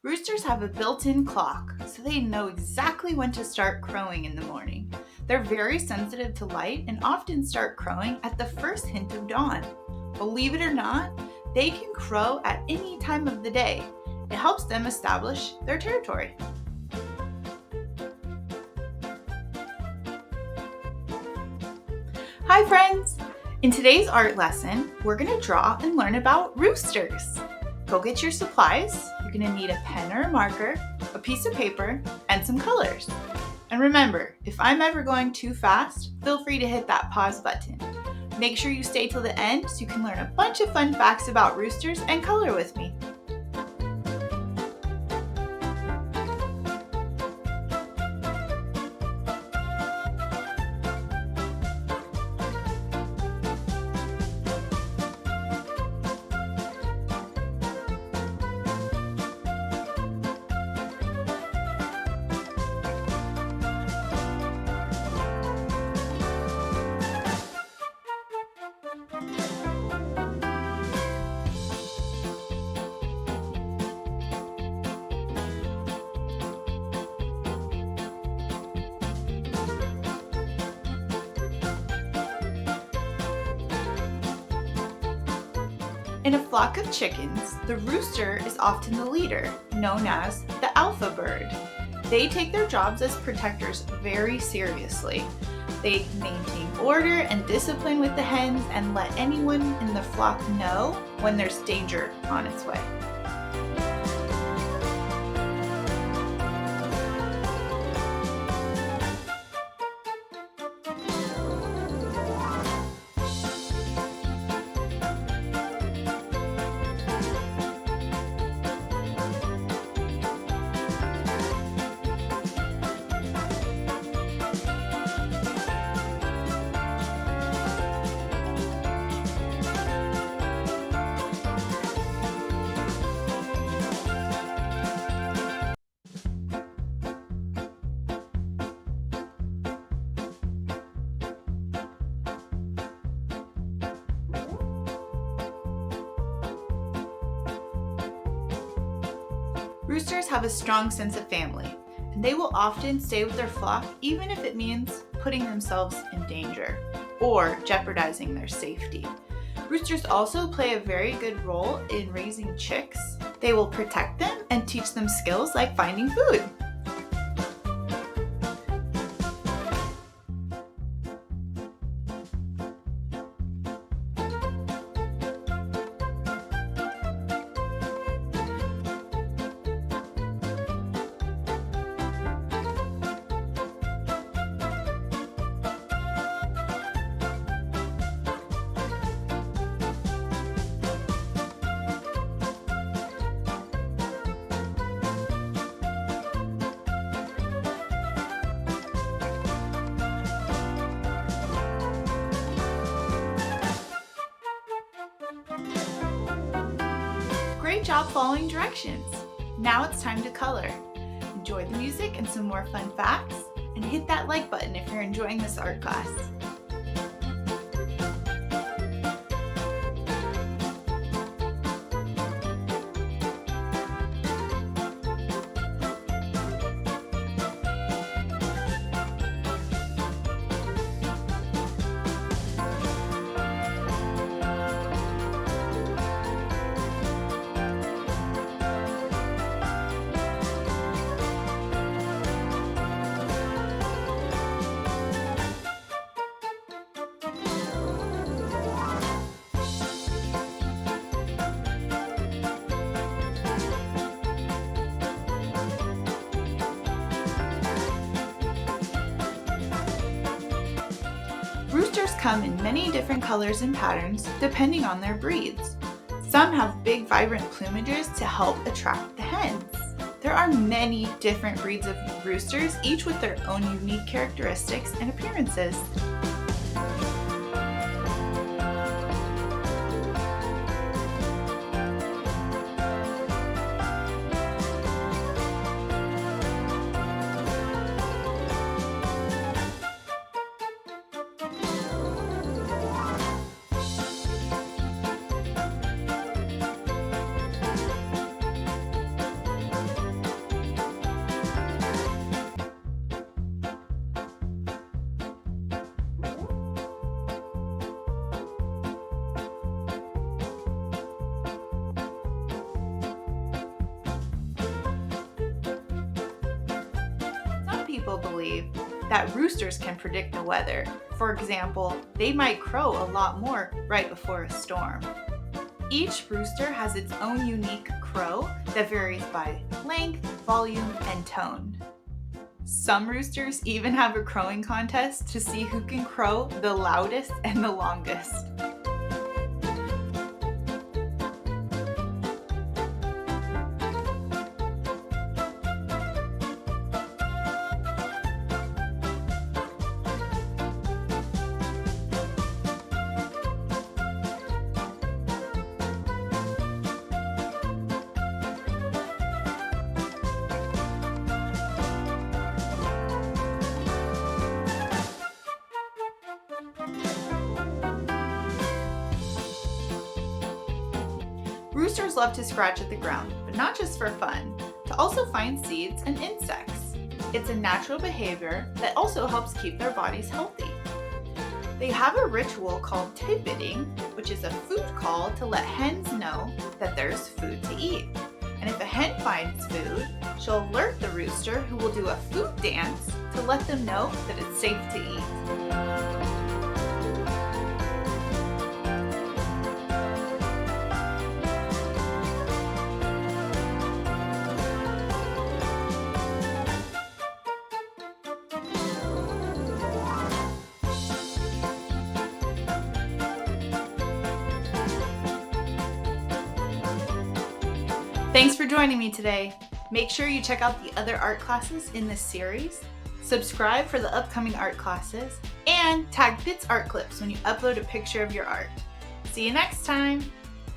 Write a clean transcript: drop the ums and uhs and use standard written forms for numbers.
Roosters have a built-in clock, so they know exactly when to start crowing in the morning. They're very sensitive to light and often start crowing at the first hint of dawn. Believe it or not, they can crow at any time of the day. It helps them establish their territory. Hi friends! In today's art lesson, we're going to draw and learn about roosters. Go get your supplies. You're going to need a pen or a marker, a piece of paper, and some colors. And remember, if I'm ever going too fast, feel free to hit that pause button. Make sure you stay till the end so you can learn a bunch of fun facts about roosters and color with me. In a flock of chickens, the rooster is often the leader, known as the alpha bird. They take their jobs as protectors very seriously. They maintain order and discipline with the hens and let anyone in the flock know when there's danger on its way. Roosters have a strong sense of family, and they will often stay with their flock even if it means putting themselves in danger or jeopardizing their safety. Roosters also play a very good role in raising chicks. They will protect them and teach them skills like finding food. Great job following directions. Now it's time to color. Enjoy the music and some more fun facts, and hit that like button if you're enjoying this art class. Roosters come in many different colors and patterns depending on their breeds. Some have big vibrant plumages to help attract the hens. There are many different breeds of roosters, each with their own unique characteristics and appearances. people believe that roosters can predict the weather. For example, they might crow a lot more right before a storm. Each rooster has its own unique crow that varies by length, volume, and tone. Some roosters even have a crowing contest to see who can crow the loudest and the longest. Roosters love to scratch at the ground, but not just for fun, to also find seeds and insects. It's a natural behavior that also helps keep their bodies healthy. They have a ritual called tidbitting, which is a food call to let hens know that there's food to eat. And if a hen finds food, she'll alert the rooster, who will do a food dance to let them know that it's safe to eat. Thanks for joining me today. Make sure you check out the other art classes in this series, subscribe for the upcoming art classes, and tag Fitz Art Clips when you upload a picture of your art. See you next time!